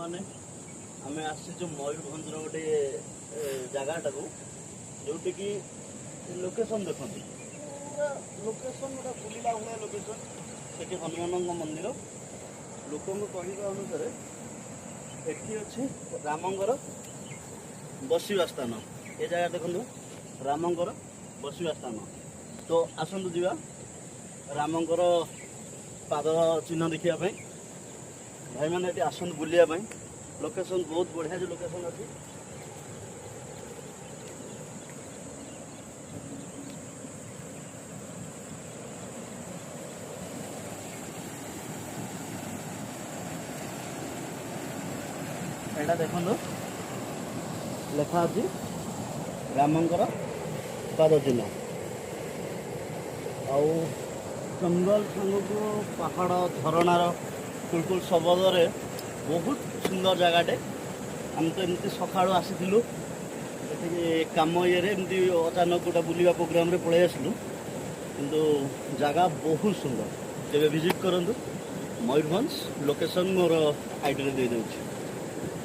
मैंने आम आसचु मयूरभंजर गोटे जगटा को जोटि कि लोकेशन देखो पूरा लोकेशन गोटे बुला भाया लोकेशन से हनुमान मंदिर लोक कहवा अनुसार एटी अच्छे रामंगर बसवा स्थान ये जगह देखो रामंगर बसवा स्थान तो आसतु जा रामंकर पाद चिन्ह देखा भाई मैंने ये आसतु बुलाया लोकेशन बहुत बढ़िया जो लोकेशन अच्छी एटा देखो लेखा अच्छी रामंकर पाद चिन्ह आउ जंगल सांगक पहाड़ झरणार कुलकुल सबदे बहुत सुंदर जगहटे आम तो एमती सका आसी कम ये अचानक गोटे बुलवा प्रोग्राम पलि आसलु किंतु जगह बहुत सुंदर जब विजिट करूँ मयूरभंज लोकेशन मोर आईडी दे दूँ।